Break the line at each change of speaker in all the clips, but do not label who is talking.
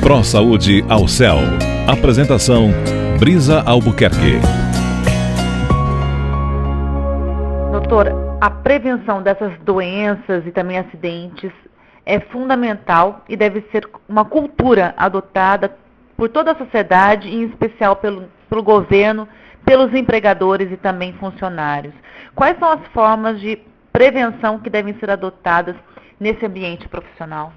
ProSaúde ao Céu. Apresentação: Brisa Albuquerque.
Doutor, a prevenção dessas doenças e também acidentes é fundamental e deve ser uma cultura adotada por toda a sociedade, em especial pelo governo, pelos empregadores e também funcionários. Quais são as formas de prevenção que devem ser adotadas nesse ambiente profissional?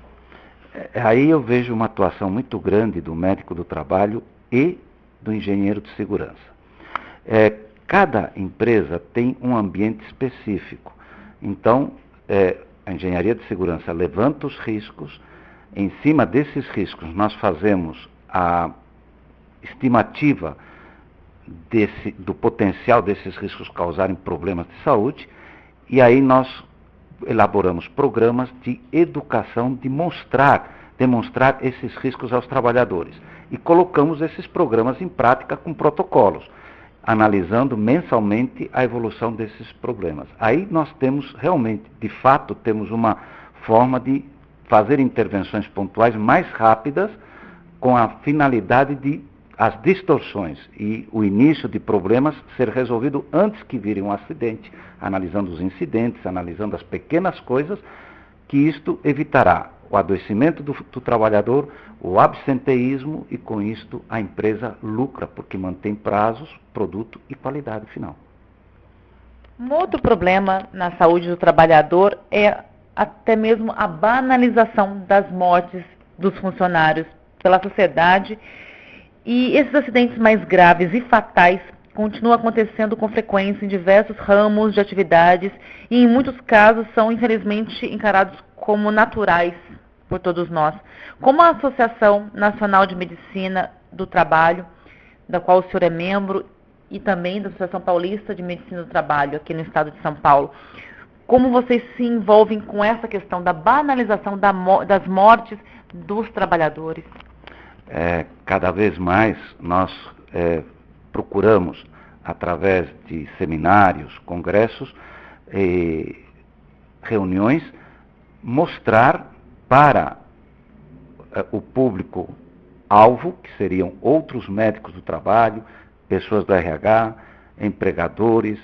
Aí eu vejo uma atuação muito grande do médico do trabalho e do engenheiro de segurança. Cada empresa tem um ambiente específico. Então, a engenharia de segurança levanta os riscos. Em cima desses riscos, nós fazemos a estimativa do potencial desses riscos causarem problemas de saúde, e aí nós elaboramos programas de educação, de demonstrar esses riscos aos trabalhadores. E colocamos esses programas em prática com protocolos, analisando mensalmente a evolução desses problemas. Aí nós temos realmente, de fato, temos uma forma de fazer intervenções pontuais mais rápidas, com a finalidade de as distorções e o início de problemas ser resolvido antes que virem um acidente, analisando os incidentes, analisando as pequenas coisas, que isto evitará o adoecimento do trabalhador, o absenteísmo, e com isto a empresa lucra, porque mantém prazos, produto e qualidade final.
Um outro problema na saúde do trabalhador é até mesmo a banalização das mortes dos funcionários pela sociedade. E esses acidentes mais graves e fatais continuam acontecendo com frequência em diversos ramos de atividades e, em muitos casos, são, infelizmente, encarados como naturais por todos nós. Como a Associação Nacional de Medicina do Trabalho, da qual o senhor é membro, e também da Associação Paulista de Medicina do Trabalho, aqui no estado de São Paulo, como vocês se envolvem com essa questão da banalização das mortes dos trabalhadores?
Cada vez mais nós procuramos, através de seminários, congressos, reuniões, mostrar para o público-alvo, que seriam outros médicos do trabalho, pessoas do RH, empregadores,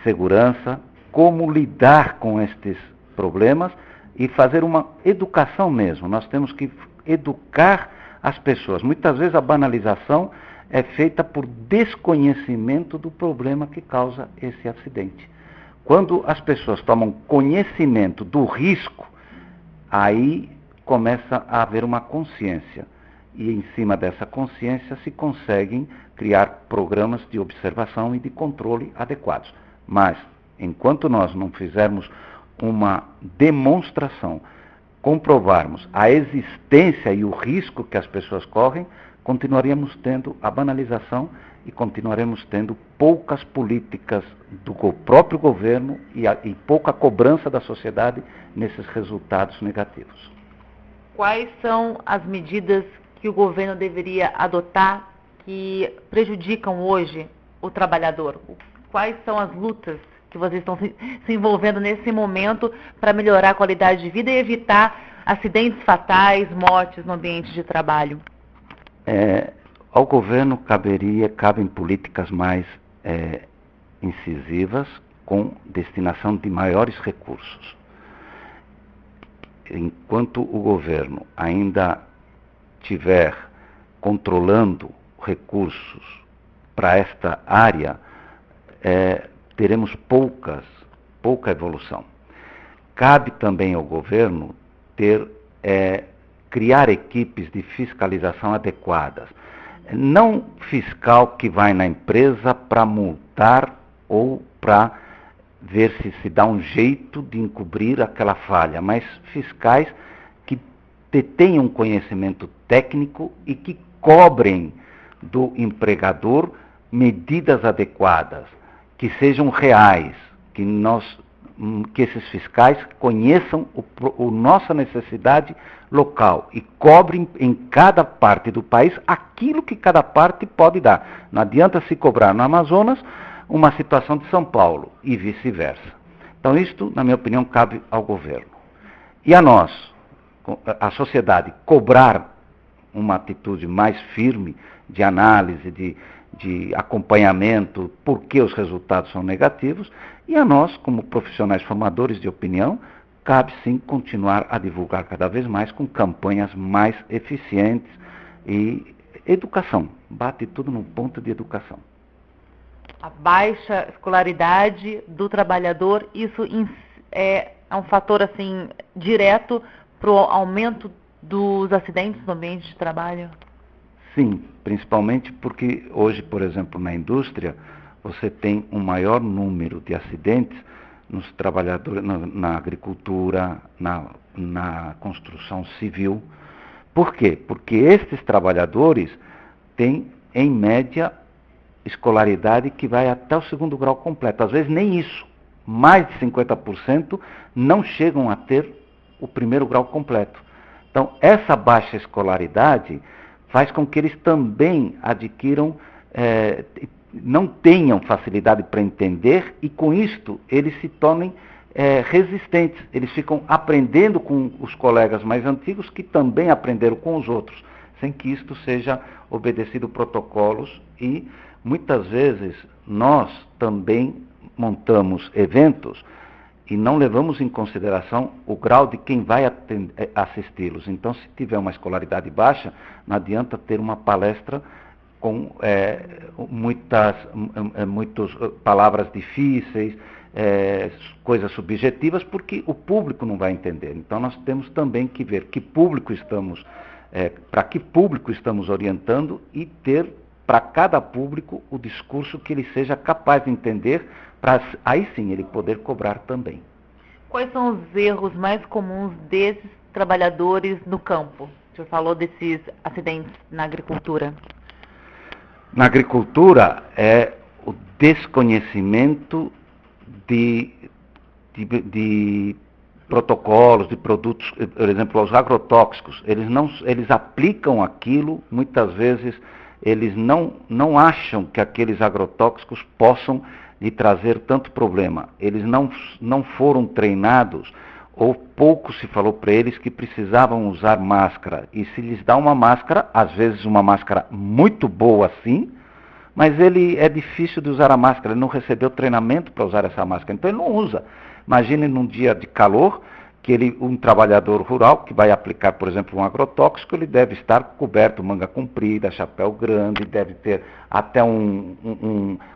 segurança, como lidar com estes problemas e fazer uma educação mesmo. Nós temos que educar as pessoas. Muitas vezes a banalização é feita por desconhecimento do problema que causa esse acidente. Quando as pessoas tomam conhecimento do risco, aí começa a haver uma consciência. E em cima dessa consciência se conseguem criar programas de observação e de controle adequados. Mas, enquanto nós não fizermos uma demonstração, comprovarmos a existência e o risco que as pessoas correm, continuaremos tendo a banalização e continuaremos tendo poucas políticas do próprio governo e pouca cobrança da sociedade nesses resultados negativos.
Quais são as medidas que o governo deveria adotar que prejudicam hoje o trabalhador? Quais são as lutas que vocês estão se envolvendo nesse momento para melhorar a qualidade de vida e evitar acidentes fatais, mortes no ambiente de trabalho?
Ao governo cabem políticas mais incisivas, com destinação de maiores recursos. Enquanto o governo ainda estiver controlando recursos para esta área, teremos pouca evolução. Cabe também ao governo criar equipes de fiscalização adequadas. Não fiscal que vai na empresa para multar ou para ver se dá um jeito de encobrir aquela falha, mas fiscais que tenham conhecimento técnico e que cobrem do empregador medidas adequadas, que sejam reais, que esses fiscais conheçam a nossa necessidade local e cobrem em cada parte do país aquilo que cada parte pode dar. Não adianta se cobrar no Amazonas uma situação de São Paulo e vice-versa. Então isto, na minha opinião, cabe ao governo. E a nós, a sociedade, cobrar uma atitude mais firme de análise, de acompanhamento, por que os resultados são negativos, e a nós, como profissionais formadores de opinião, cabe sim continuar a divulgar cada vez mais com campanhas mais eficientes e educação. Bate tudo no ponto de educação.
A baixa escolaridade do trabalhador, isso é um fator assim direto para o aumento dos acidentes no ambiente de trabalho?
Sim, principalmente porque hoje, por exemplo, na indústria, você tem um maior número de acidentes nos trabalhadores, na agricultura, na construção civil. Por quê? Porque estes trabalhadores têm, em média, escolaridade que vai até o 2º grau completo. Às vezes nem isso. Mais de 50% não chegam a ter o 1º grau completo. Então, essa baixa escolaridade faz com que eles também adquiram, não tenham facilidade para entender, e com isto eles se tornem resistentes. Eles ficam aprendendo com os colegas mais antigos, que também aprenderam com os outros, sem que isto seja obedecido protocolos, e muitas vezes nós também montamos eventos e não levamos em consideração o grau de quem vai assisti-los. Então, se tiver uma escolaridade baixa, não adianta ter uma palestra com muitas palavras difíceis, coisas subjetivas, porque o público não vai entender. Então, nós temos também que ver que público estamos, para que público estamos orientando, e ter para cada público o discurso que ele seja capaz de entender, para aí sim ele poder cobrar também.
Quais são os erros mais comuns desses trabalhadores no campo? O senhor falou desses acidentes na agricultura.
Na agricultura é o desconhecimento de protocolos, de produtos, por exemplo, os agrotóxicos. Eles aplicam aquilo, muitas vezes eles não acham que aqueles agrotóxicos possam lhe trazer tanto problema. Eles não foram treinados, ou pouco se falou para eles que precisavam usar máscara. E se lhes dá uma máscara, às vezes uma máscara muito boa sim, mas ele é difícil de usar a máscara, ele não recebeu treinamento para usar essa máscara, então ele não usa. Imagine num dia de calor, que um trabalhador rural que vai aplicar, por exemplo, um agrotóxico, ele deve estar coberto, manga comprida, chapéu grande, deve ter até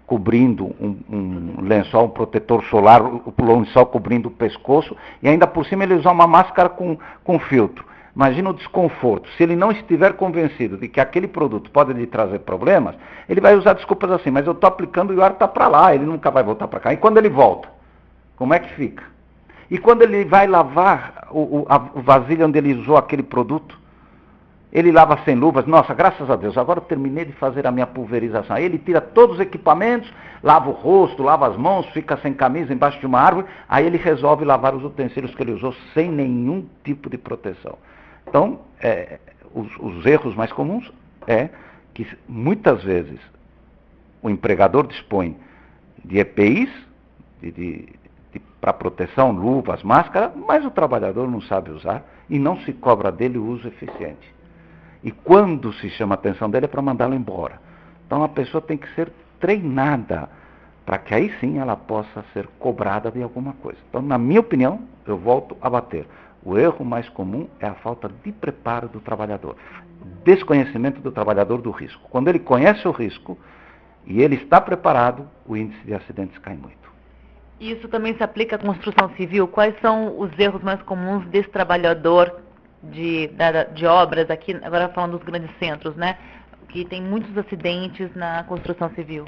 cobrindo um lençol, um protetor solar, o lençol cobrindo o pescoço, e ainda por cima ele usar uma máscara com filtro. Imagina o desconforto. Se ele não estiver convencido de que aquele produto pode lhe trazer problemas, ele vai usar desculpas assim, mas eu estou aplicando e o ar está para lá, ele nunca vai voltar para cá. E quando ele volta, como é que fica? E quando ele vai lavar a vasilha onde ele usou aquele produto, ele lava sem luvas. Nossa, graças a Deus, agora eu terminei de fazer a minha pulverização. Aí ele tira todos os equipamentos, lava o rosto, lava as mãos, fica sem camisa embaixo de uma árvore, aí ele resolve lavar os utensílios que ele usou sem nenhum tipo de proteção. Então, os erros mais comuns é que muitas vezes o empregador dispõe de EPIs, para proteção, luvas, máscara, mas o trabalhador não sabe usar e não se cobra dele o uso eficiente. E quando se chama a atenção dele é para mandá-lo embora. Então a pessoa tem que ser treinada para que aí sim ela possa ser cobrada de alguma coisa. Então, na minha opinião, eu volto a bater. O erro mais comum é a falta de preparo do trabalhador. Desconhecimento do trabalhador do risco. Quando ele conhece o risco e ele está preparado, o índice de acidentes cai muito.
Isso também se aplica à construção civil? Quais são os erros mais comuns desse trabalhador de obras aqui, agora falando dos grandes centros, né? Que tem muitos acidentes na construção civil.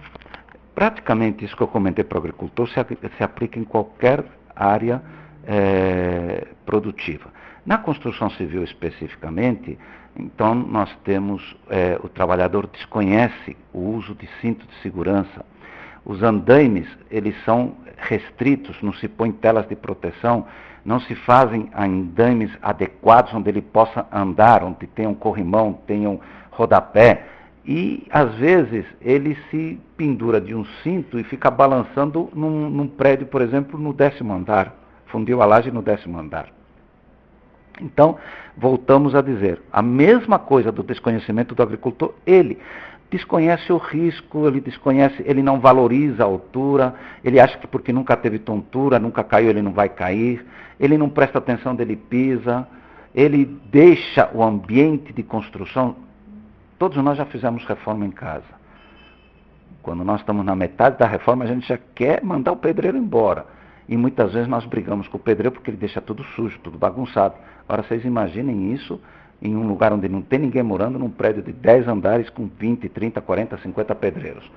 Praticamente isso que eu comentei para o agricultor se aplica em qualquer área produtiva. Na construção civil especificamente, então nós temos, o trabalhador desconhece o uso de cinto de segurança. Os andaimes, eles são restritos, não se põe telas de proteção, não se fazem andaimes adequados onde ele possa andar, onde tenha um corrimão, tenha um rodapé. E, às vezes, ele se pendura de um cinto e fica balançando num prédio, por exemplo, no 10º andar. Fundiu a laje no 10º andar. Então, voltamos a dizer, a mesma coisa do desconhecimento do agricultor, ele desconhece o risco, ele não valoriza a altura, ele acha que porque nunca teve tontura, nunca caiu, ele não vai cair, ele não presta atenção onde ele pisa, ele deixa o ambiente de construção. Todos nós já fizemos reforma em casa. Quando nós estamos na metade da reforma, a gente já quer mandar o pedreiro embora. E muitas vezes nós brigamos com o pedreiro porque ele deixa tudo sujo, tudo bagunçado. Agora, vocês imaginem isso em um lugar onde não tem ninguém morando, num prédio de 10 andares com 20, 30, 40, 50 pedreiros.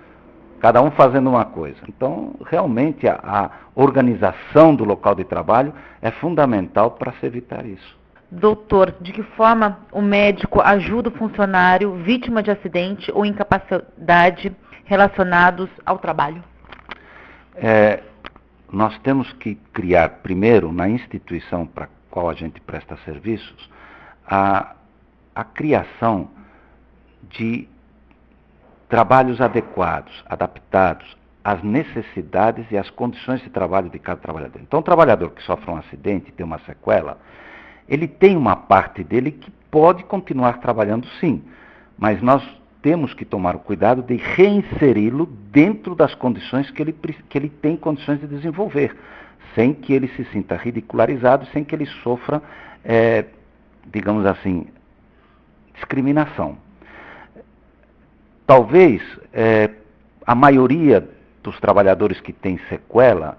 Cada um fazendo uma coisa. Então, realmente, a organização do local de trabalho é fundamental para se evitar isso.
Doutor, de que forma o médico ajuda o funcionário vítima de acidente ou incapacidade relacionados ao trabalho?
Nós temos que criar, primeiro, na instituição para a qual a gente presta serviços, a criação de trabalhos adequados, adaptados às necessidades e às condições de trabalho de cada trabalhador. Então, o trabalhador que sofre um acidente e tem uma sequela, ele tem uma parte dele que pode continuar trabalhando sim, mas nós temos que tomar o cuidado de reinseri-lo dentro das condições que ele tem condições de desenvolver, sem que ele se sinta ridicularizado, sem que ele sofra, digamos assim, discriminação. Talvez a maioria dos trabalhadores que têm sequela,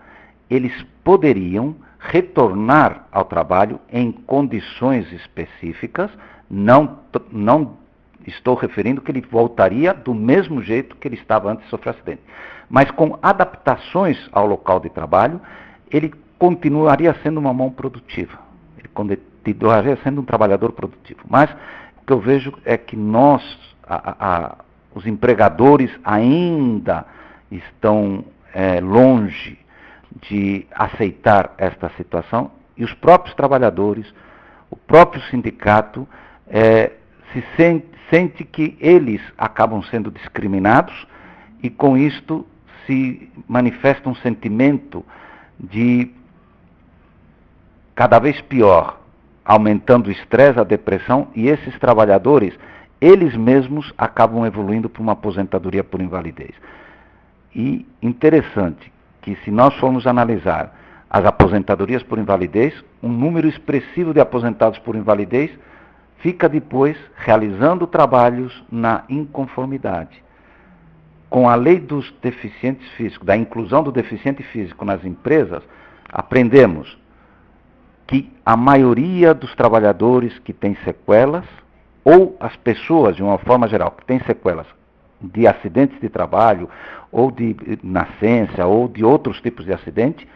eles poderiam retornar ao trabalho em condições específicas, não estou referindo que ele voltaria do mesmo jeito que ele estava antes de sofrer acidente. Mas com adaptações ao local de trabalho, ele continuaria sendo uma mão produtiva. Ele continuaria sendo um trabalhador produtivo. Mas o que eu vejo é que nós, os empregadores ainda estão longe de aceitar esta situação e os próprios trabalhadores, o próprio sindicato, se sente que eles acabam sendo discriminados e com isto se manifesta um sentimento de cada vez pior, aumentando o estresse, a depressão, e esses trabalhadores, eles mesmos acabam evoluindo para uma aposentadoria por invalidez. E interessante que se nós formos analisar as aposentadorias por invalidez, um número expressivo de aposentados por invalidez fica depois realizando trabalhos na inconformidade. Com a lei dos deficientes físicos, da inclusão do deficiente físico nas empresas, aprendemos que a maioria dos trabalhadores que têm sequelas, ou as pessoas, de uma forma geral, que têm sequelas de acidentes de trabalho, ou de nascença, ou de outros tipos de acidente,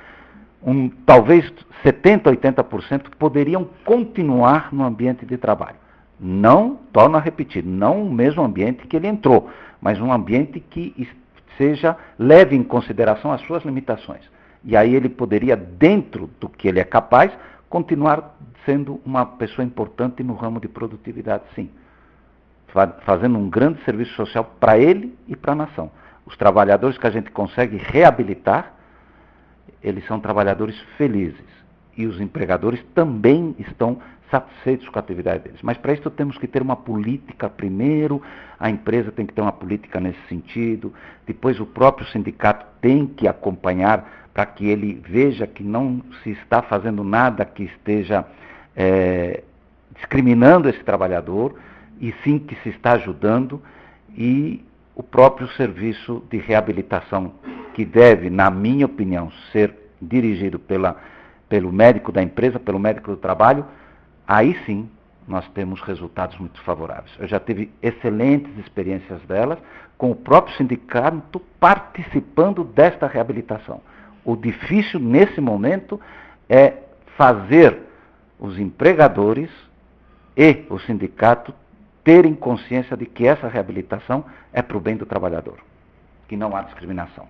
talvez 70%, 80% poderiam continuar no ambiente de trabalho. Não, torno a repetir, não o mesmo ambiente que ele entrou, mas um ambiente que leve em consideração as suas limitações. E aí ele poderia, dentro do que ele é capaz, continuar sendo uma pessoa importante no ramo de produtividade, sim. Fazendo um grande serviço social para ele e para a nação. Os trabalhadores que a gente consegue reabilitar, eles são trabalhadores felizes. E os empregadores também estão satisfeitos com a atividade deles. Mas para isso temos que ter uma política primeiro, a empresa tem que ter uma política nesse sentido, depois o próprio sindicato tem que acompanhar para que ele veja que não se está fazendo nada que esteja discriminando esse trabalhador, e sim que se está ajudando, e o próprio serviço de reabilitação, que deve, na minha opinião, ser dirigido pelo médico da empresa, pelo médico do trabalho, aí sim nós temos resultados muito favoráveis. Eu já tive excelentes experiências delas, com o próprio sindicato participando desta reabilitação. O difícil nesse momento é fazer os empregadores e o sindicato terem consciência de que essa reabilitação é para o bem do trabalhador, que não há discriminação.